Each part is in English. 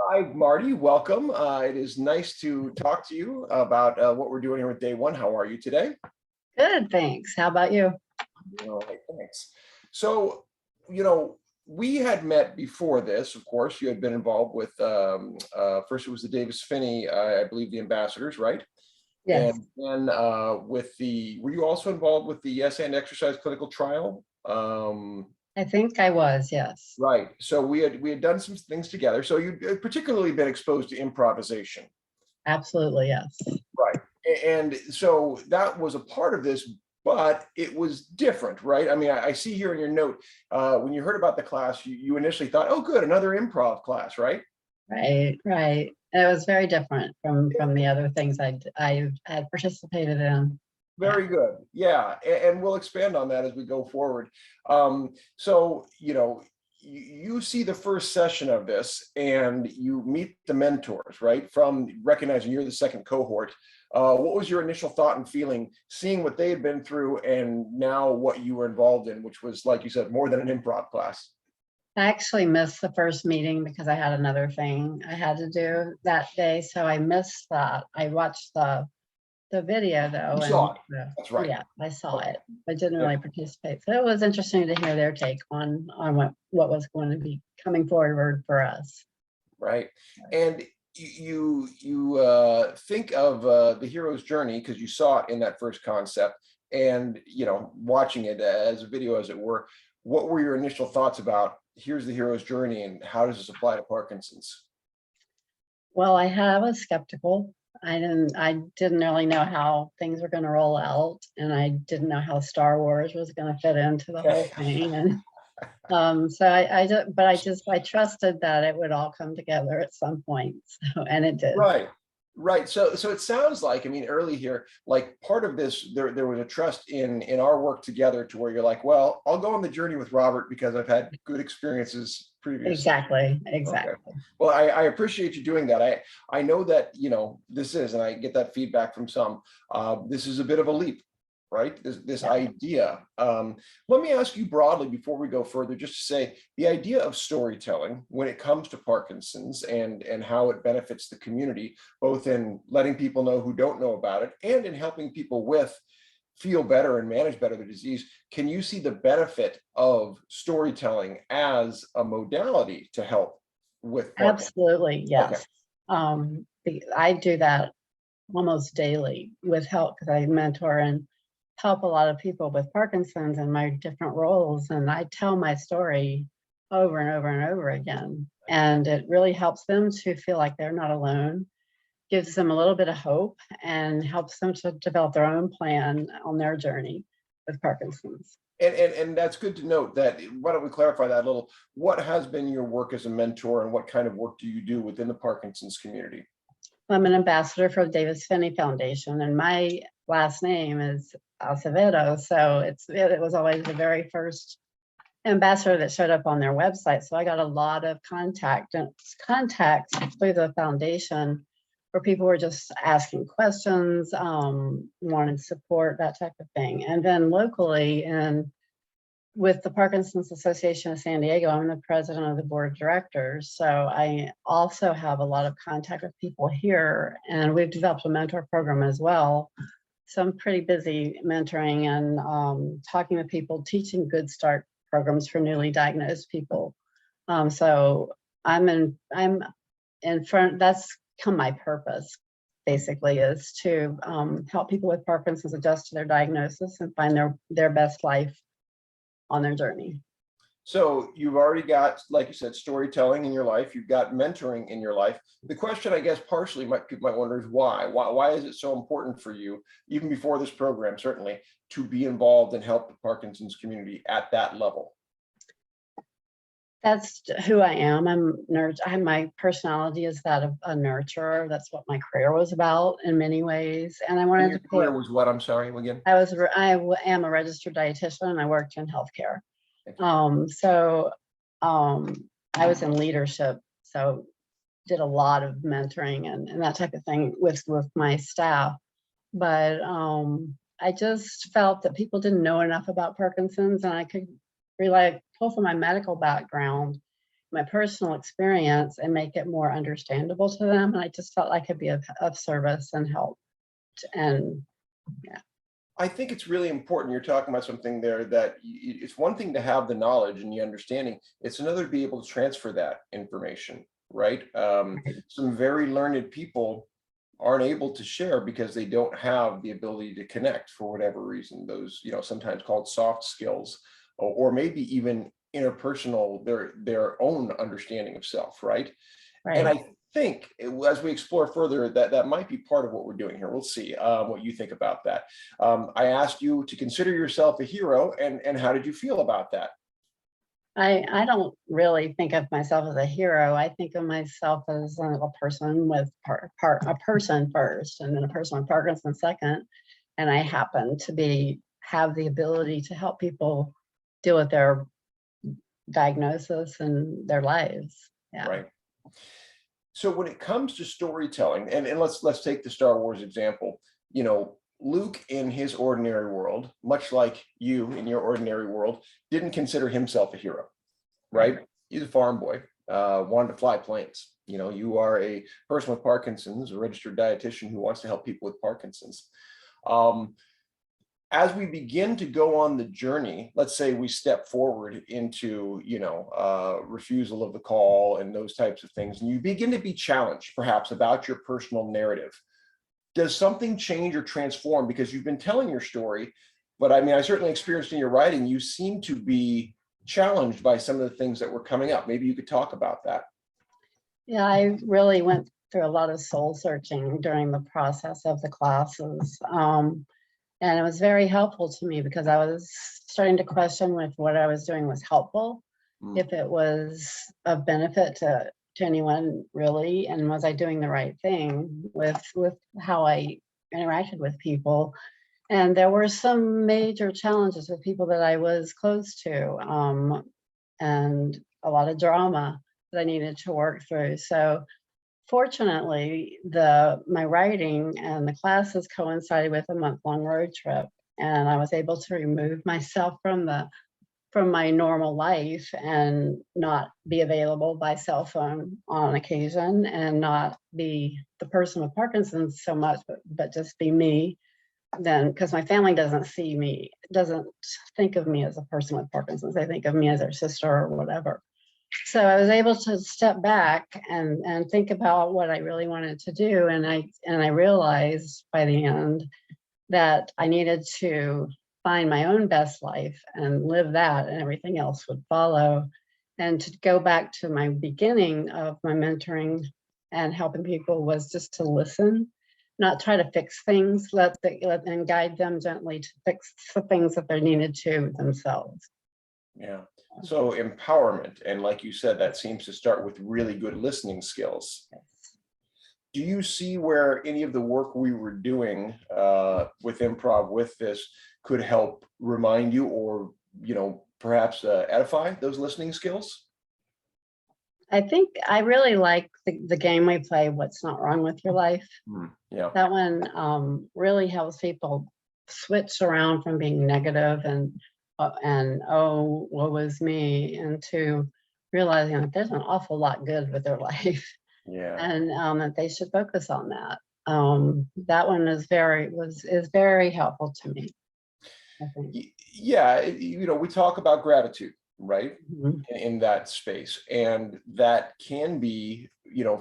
Hi, Marty. Welcome. It is nice to talk to you about what we're doing here with Day One. How are you today? Good, thanks. How about you? All right, thanks. So, we had met before this. Of course, you had been involved with first it was the Davis Phinney, I believe, the ambassadors, right? Yes, And then were you also involved with the Yes and Exercise clinical trial? I think I was, yes. Right. So we had done some things together. So you've particularly been exposed to improvisation. Absolutely, yes. Right. And so that was a part of this, but it was different, right? I mean, I see here in your note, when you heard about the class, you initially thought, oh, good, another improv class, right? Right, right. It was very different from the other things I had participated in. Yeah, Very good. Yeah. And we'll expand on that as we go forward. So, you see the first session of this and you meet the mentors, right? From recognizing you're the second cohort. What was your initial thought and feeling seeing what they had been through and now what you were involved in, which was, like you said, more than an improv class? I actually missed the first meeting because I had another thing I had to do that day, so I missed that. I watched the video though, You and saw it. That's right. yeah, I saw Okay. it. I didn't Yeah. really participate, so it was interesting to hear their take on what was going to be coming forward for us. Right. And you think of the hero's journey because you saw it in that first concept, and watching it as a video, as it were. What were your initial thoughts about here's the hero's journey and how does this apply to Parkinson's? Well, I was skeptical. I didn't really know how things were going to roll out, and I didn't know how Star Wars was going to fit into the whole thing. And so I trusted that it would all come together at some point. So, and it did. Right. Right. So it sounds like, I mean, early here, like part of this, there was a trust in our work together to where you're like, well, I'll go on the journey with Robert because I've had good experiences previously. Exactly. Okay. Exactly. Well, I appreciate you doing that. I know that, this is, and I get that feedback from some, this is a bit of a leap, right? This Yeah. idea. Let me ask you broadly before we go further, just to say the idea of storytelling when it comes to Parkinson's and how it benefits the community, both in letting people know who don't know about it and in helping people with feel better and manage better the disease. Can you see the benefit of storytelling as a modality to help with Parkinson's? Absolutely. Okay. Yes. I do that almost daily with help because I mentor and help a lot of people with Parkinson's in my different roles. And I tell my story over and over and over again. And it really helps them to feel like they're not alone, gives them a little bit of hope, and helps them to develop their own plan on their journey with Parkinson's. And that's good to note that. Why don't we clarify that a little? What has been your work as a mentor and what kind of work do you do within the Parkinson's community? I'm an ambassador for the Davis Phinney Foundation, and my last name is Acevedo. So it was always the very first ambassador that showed up on their website. So I got a lot of contacts through the foundation where people were just asking questions, wanted support, that type of thing. And then locally, and with the Parkinson's Association of San Diego, I'm the president of the board of directors. So I also have a lot of contact with people here, and we've developed a mentor program as well. So I'm pretty busy mentoring and talking to people, teaching Good Start programs for newly diagnosed people. So I'm in front. That's come my purpose, basically, is to help people with Parkinson's adjust to their diagnosis and find their best life on their journey. So you've already got, like you said, storytelling in your life. You've got mentoring in your life. The question, I guess, partially people might wonder is why? Why is it so important for you, even before this program, certainly, to be involved and help the Parkinson's community at that level? That's who I am. My personality is that of a nurturer. That's what my career was about in many ways. And I And wanted your to career was what? I'm sorry, again. I am a registered dietitian and I worked in healthcare. I was in leadership, so did a lot of mentoring and that type of thing with my staff. But I just felt that people didn't know enough about Parkinson's, and I could pull from my medical background my personal experience and make it more understandable to them. And I just felt I could be of service and help. And yeah. I think it's really important. You're talking about something there that it's one thing to have the knowledge and the understanding. It's another to be able to transfer that information, right? Some very learned people aren't able to share because they don't have the ability to connect for whatever reason. Those, sometimes called soft skills, or maybe even interpersonal, their own understanding of self, right? And I think as we explore further, that might be part of what we're doing here. We'll see what you think about that. I asked you to consider yourself a hero, and how did you feel about that? I don't really think of myself as a hero. I think of myself as a person with a person first, and then a person with Parkinson second. And I happen to have the ability to help people deal with their diagnosis and their lives. Yeah. Right. So when it comes to storytelling, and let's take the Star Wars example, Luke in his ordinary world, much like you in your ordinary world, didn't consider himself a hero, right? He's a farm boy, wanted to fly planes. You are a person with Parkinson's, a registered dietitian who wants to help people with Parkinson's. As we begin to go on the journey, let's say we step forward into, refusal of the call and those types of things, and you begin to be challenged perhaps about your personal narrative. Does something change or transform? Because you've been telling your story, but I certainly experienced in your writing, you seem to be challenged by some of the things that were coming up. Maybe you could talk about that. Yeah, I really went through a lot of soul searching during the process of the classes. And it was very helpful to me because I was starting to question if what I was doing was helpful, if it was of benefit to anyone really, and was I doing the right thing with how I interacted with people. And there were some major challenges with people that I was close to, and a lot of drama that I needed to work through. So fortunately, my writing and the classes coincided with a month-long road trip, and I was able to remove myself from my normal life and not be available by cell phone on occasion, and not be the person with Parkinson's so much, but just be me. Then, because my family doesn't think of me as a person with Parkinson's, they think of me as their sister or whatever. So I was able to step back and think about what I really wanted to do. And I realized by the end that I needed to find my own best life and live that, and everything else would follow. And to go back to my beginning of my mentoring and helping people was just to listen, not try to fix things, let them guide them gently to fix the things that they needed to themselves. Yeah. So empowerment, and like you said, that seems to start with really good listening skills. Do you see where any of the work we were doing with improv with this could help remind you, or perhaps edify those listening skills? I think I really like the game we play, What's Not Wrong with Your Life. Yeah. That one really helps people switch around from being negative and oh, woe is me, into realizing that there's an awful lot good with their life. Yeah. And that they should focus on that. That one is very helpful to me, I think. Yeah, we talk about gratitude, right? Mhm. In that space, and that can be,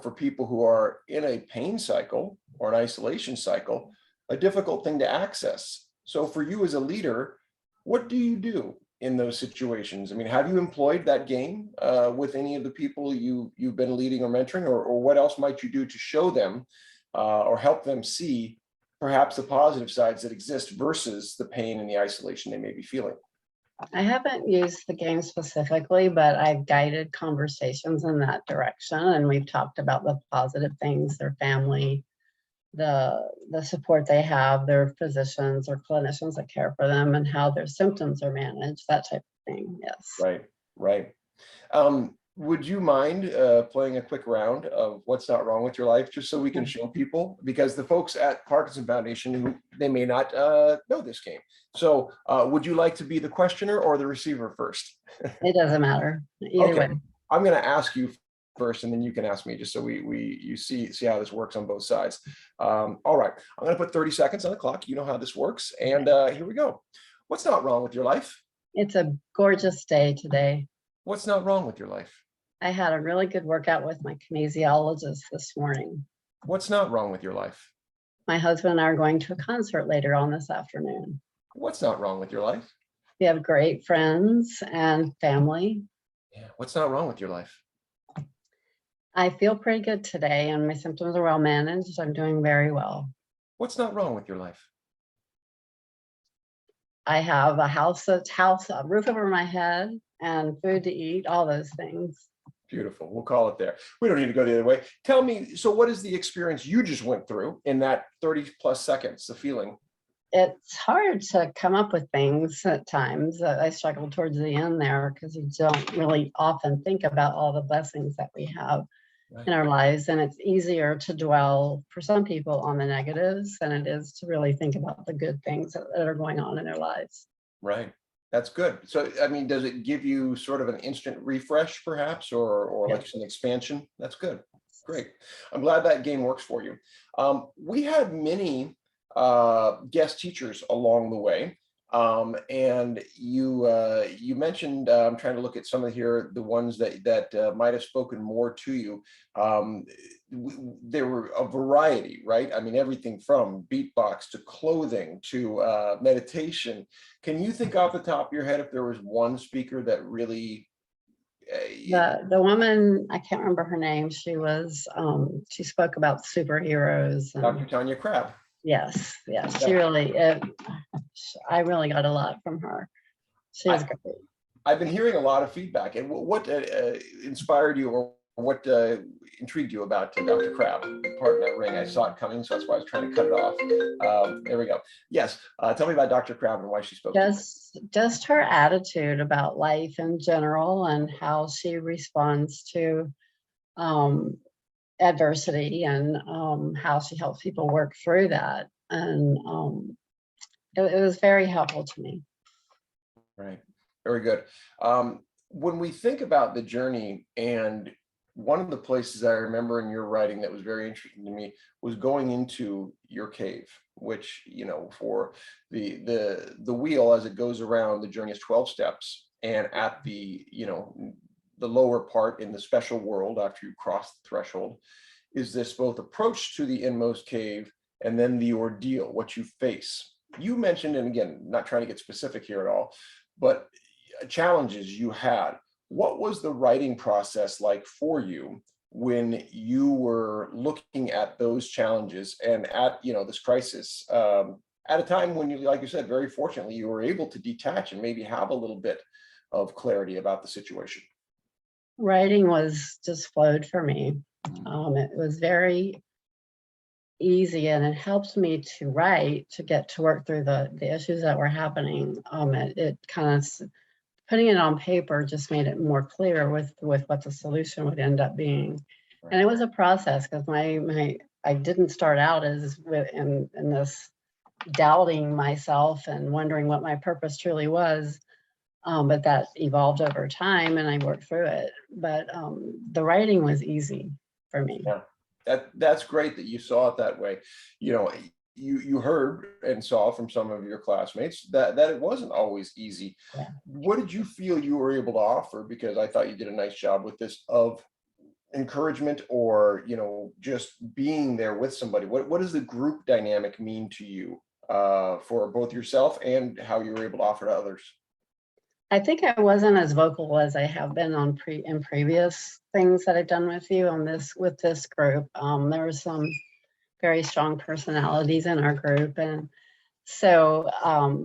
for people who are in a pain cycle or an isolation cycle, a difficult thing to access. So for you as a leader, what do you do in those situations? Have you employed that game with any of the people you've been leading or mentoring, or what else might you do to show them or help them see perhaps the positive sides that exist versus the pain and the isolation they may be feeling? I haven't used the game specifically, but I've guided conversations in that direction, and we've talked about the positive things, their family, the support they have, their physicians or clinicians that care for them, and how their symptoms are managed, that type of thing. Yes. Right. Would you mind playing a quick round of What's Not Wrong with Your Life, just so we can show people, because the folks at Parkinson Foundation, they may not know this game. So would you like to be the questioner or the receiver first? It doesn't matter either way. I'm going to ask you first, and then you can ask me, just so you see how this works on both sides. All right, I'm going to put 30 seconds on the clock. You know how this works, and here we go. What's not wrong with your life? It's a gorgeous day today. What's not wrong with your life? I had a really good workout with my kinesiologist this morning. What's not wrong with your life? My husband and I are going to a concert later on this afternoon. What's not wrong with your life? We have great friends and family. Yeah. What's not wrong with your life? I feel pretty good today and my symptoms are well managed. I'm doing very well. What's not wrong with your life? I have a a roof over my head and food to eat, all those things. Beautiful. We'll call it there. We don't need to go the other way. Tell me, so what is the experience you just went through in that 30 plus seconds, the feeling? It's hard to come up with things at times. I struggled towards the end there because you don't really often think about all the blessings that we have in our lives. And it's easier to dwell for some people on the negatives than it is to really think about the good things that are going on in their lives. Right. That's good. So, I mean, does it give you sort of an instant refresh perhaps, or Yeah. like an expansion? That's good. Great. I'm glad that game works for you. We had many guest teachers along the way. And you mentioned, I'm trying to look at some of here, the ones that might have spoken more to you. There were a variety, right? I mean, everything from beatbox to clothing to meditation. Can you think off the top of your head if there was one speaker that really The woman, I can't remember her name. She spoke about superheroes. And Dr. Tanya Crabb? yes, Yeah. I really got a lot from her. She was great. I've been hearing a lot of feedback. And what inspired you, or what intrigued you about Dr. Crabb? Pardon that ring. I saw it coming, so that's why I was trying to cut it off. There we go. Yes. Tell me about Dr. Crabb and why she spoke. Just her attitude about life in general and how she responds to adversity and how she helps people work through that. And it was very helpful to me. Right. Very good. When we think about the journey, and one of the places I remember in your writing that was very interesting to me was going into your cave, which, you know, for the wheel as it goes around, the journey is 12 steps. And at the, you know, the lower part in the special world, after you cross the threshold, is this both approach to the inmost cave and then the ordeal, what you face. You mentioned, and again, not trying to get specific here at all, but challenges you had. What was the writing process like for you when you were looking at those challenges and at, you know, this crisis, at a time when you, like you said, very fortunately, you were able to detach and maybe have a little bit of clarity about the situation? Writing was just flowed for me. It was very easy, and it helped me to write, to get to work through the issues that were happening. It kind of, putting it on paper just made it more clear with what the solution would end up being. Right. And it was a process, because I didn't start out as in this doubting myself and wondering what my purpose truly was. But that evolved over time and I worked through it. But the writing was easy for me. Yeah, that's great that you saw it that way. You know, you heard and saw from some of your classmates that it wasn't always easy. Yeah. What did you feel you were able to offer? Because I thought you did a nice job with this, of encouragement, or, you know, just being there with somebody. What does the group dynamic mean to you, for both yourself and how you were able to offer to others? I think I wasn't as vocal as I have been in previous things that I've done with you with this group. There were some very strong personalities in our group, and so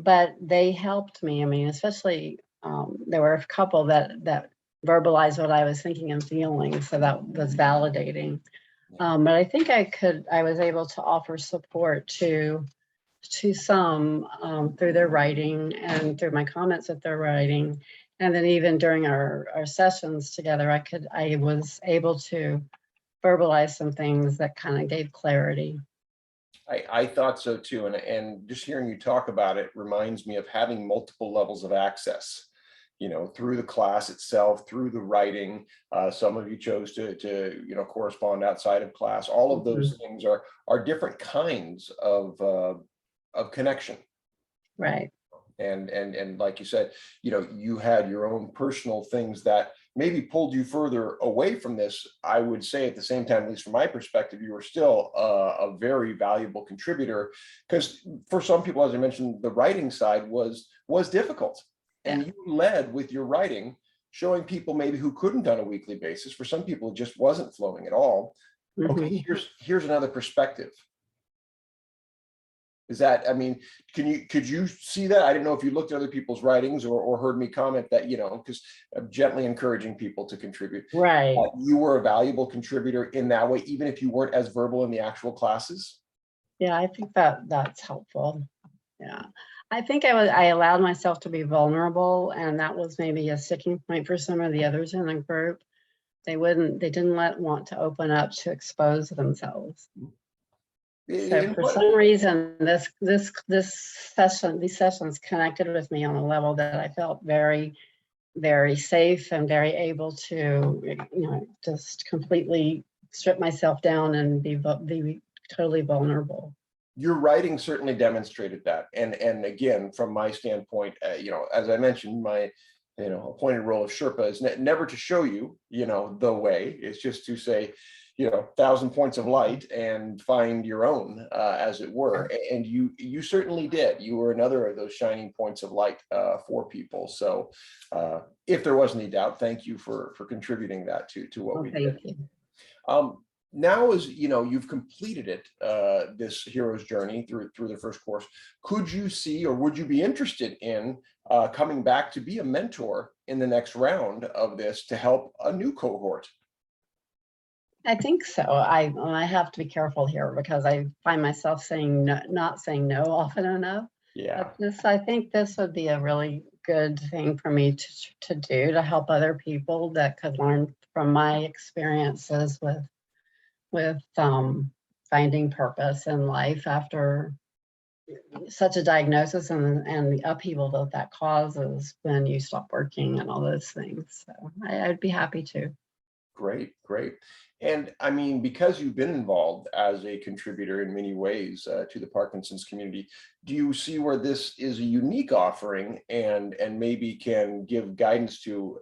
but they helped me. I mean, especially there were a couple that verbalized what I was thinking and feeling, so that was validating. But I think I was able to offer support to some through their writing and through my comments that they're writing. And then even during our sessions together, I was able to verbalize some things that kind of gave clarity. I thought so too. And just hearing you talk about it reminds me of having multiple levels of access. through the class itself, through the writing. Some of you chose to correspond outside of class. All of those things are different kinds of connection. Right. And like you said, you had your own personal things that maybe pulled you further away from this. I would say at the same time, at least from my perspective, you were still a very valuable contributor, because for some people, as I mentioned, the writing side was difficult. And you led with your writing, showing people maybe who couldn't on a weekly basis. For some people, it just wasn't flowing at all. Okay, here's another perspective. Is that, I mean, could you see that? I didn't know if you looked at other people's writings or heard me comment that, because I'm gently encouraging people to contribute. Right. You were a valuable contributor in that way, even if you weren't as verbal in the actual classes. Yeah, I think that's helpful. Yeah. I think I allowed myself to be vulnerable, and that was maybe a sticking point for some of the others in the group. They didn't want to open up to expose themselves. So for some reason, these sessions connected with me on a level that I felt very, very safe and very able to, just completely strip myself down and be totally vulnerable. Your writing certainly demonstrated that. And again, from my standpoint, as I mentioned, my appointed role of Sherpa is never to show you, the way. It's just to say, 1,000 points of light and find your own, as it were. And you certainly did. You were another of those shining points of light for people. So if there was any doubt, thank you for contributing that to what we did. Thank you. Now, as you've completed it, this hero's journey through the first course, could you see, or would you be interested in coming back to be a mentor in the next round of this to help a new cohort? I think so. I have to be careful here because I find myself not saying no often enough. Yeah. But I think this would be a really good thing for me to do, to help other people that could learn from my experiences with finding purpose in life after such a diagnosis and the upheaval that causes when you stop working and all those things. So I'd be happy to. Great. And I mean, because you've been involved as a contributor in many ways to the Parkinson's community, do you see where this is a unique offering and maybe can give guidance to,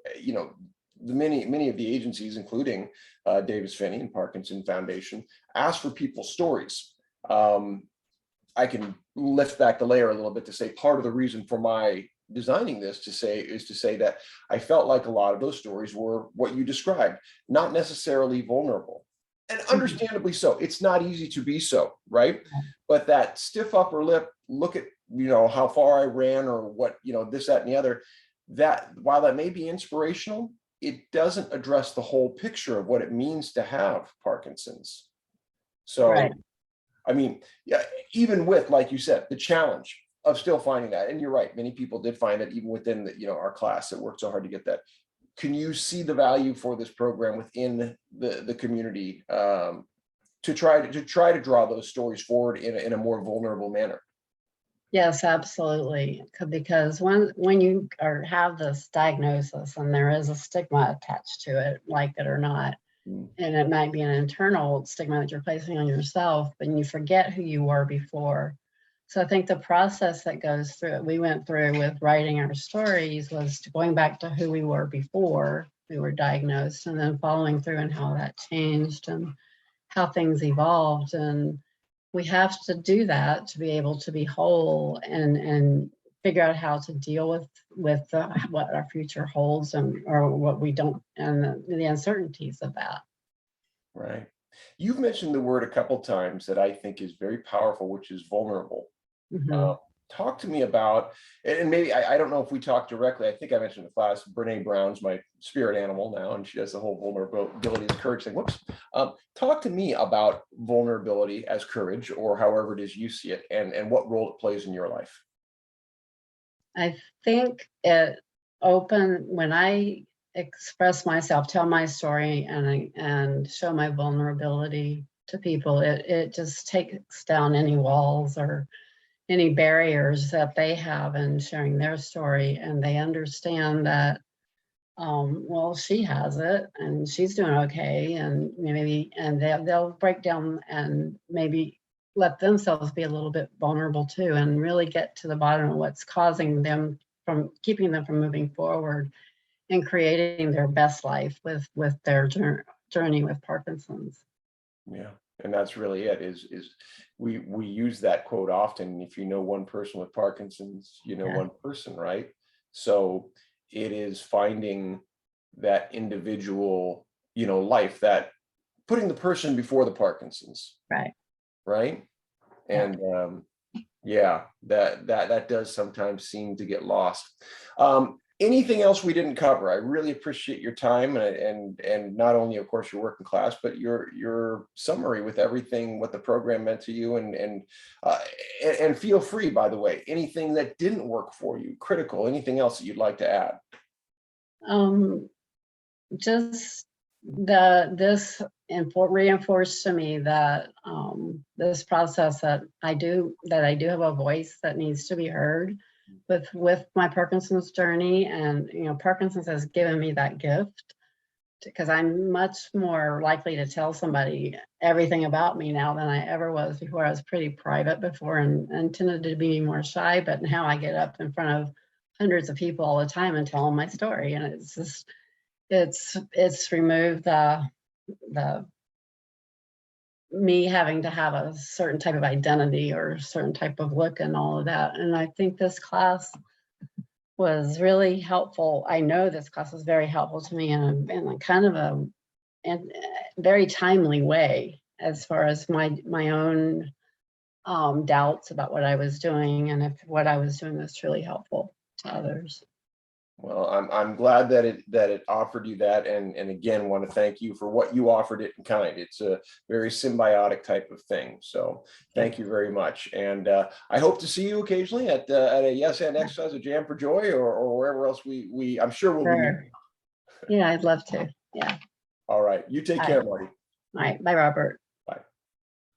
the many of the agencies, including Davis-Finney and Parkinson Foundation, ask for people's stories? I can lift back the layer a little bit to say part of the reason for my designing this is to say that I felt like a lot of those stories were what you described, not necessarily vulnerable, and understandably so. It's not easy to be so, right? But that stiff upper lip, look at how far I ran, or what this, that, and the other, that while that may be inspirational, it doesn't address the whole picture of what it means to have Parkinson's. So Right. I mean, yeah, even with, like you said, the challenge of still finding that, and you're right, many people did find that even within our class that worked so hard to get that. Can you see the value for this program within the community, to try to draw those stories forward in a more vulnerable manner? Yes, absolutely. Because when you have this diagnosis and there is a stigma attached to it, like it or not, and it might be an internal stigma that you're placing on yourself, but you forget who you were before. So I think the process that goes through we went through with writing our stories was going back to who we were before we were diagnosed, and then following through and how that changed and how things evolved. And we have to do that to be able to be whole and figure out how to deal with what our future holds or what we don't, and the uncertainties of that. Right. You've mentioned the word a couple times that I think is very powerful, which is vulnerable. Talk to me about, and maybe I don't know if we talked directly. I think I mentioned in the class, Brene Brown's my spirit animal now, and she does the whole vulnerability as courage thing. Whoops. Talk to me about vulnerability as courage, or however it is you see it, and what role it plays in your life. I think when I express myself, tell my story, and show my vulnerability to people, it just takes down any walls or any barriers that they have in sharing their story, and they understand that, well, she has it and she's doing okay, and maybe, and they'll break down and maybe let themselves be a little bit vulnerable too, and really get to the bottom of what's causing them from keeping them from moving forward and creating their best life with their journey with Parkinson's. Yeah, and that's really it. Is we use that quote often. If you know one person with Parkinson's, you know Yeah. one person, right? So it is finding that individual, life, that putting the person before the Parkinson's, Right. right? Yeah. And yeah, that does sometimes seem to get lost. Anything else we didn't cover? I really appreciate your time, and not only, of course, your work in class, but your summary with everything, what the program meant to you, and feel free, by the way, anything that didn't work for you, critical, anything else that you'd like to add. Just this reinforced to me that this process that I do have a voice that needs to be heard with my Parkinson's journey, and Parkinson's has given me that gift, because I'm much more likely to tell somebody everything about me now than I ever was before. I was pretty private before and tended to be more shy, but now I get up in front of hundreds of people all the time and tell them my story, and it's just it's removed the me having to have a certain type of identity or a certain type of look and all of that. And I think this class was really helpful. I know this class was very helpful to me in a kind of a very timely way, as far as my own doubts about what I was doing, and if what I was doing was truly helpful to others. Well, I'm glad that it offered you that, and again, want to thank you for what you offered it in kind. It's a very symbiotic type of thing. So thank you very much, and I hope to see you occasionally at a Yes and Exercise, a Jam for Joy, or wherever else we I'm sure we'll be meeting. Yeah, I'd love to. Yeah. All right, you take care, Marty. All right. Bye, Robert.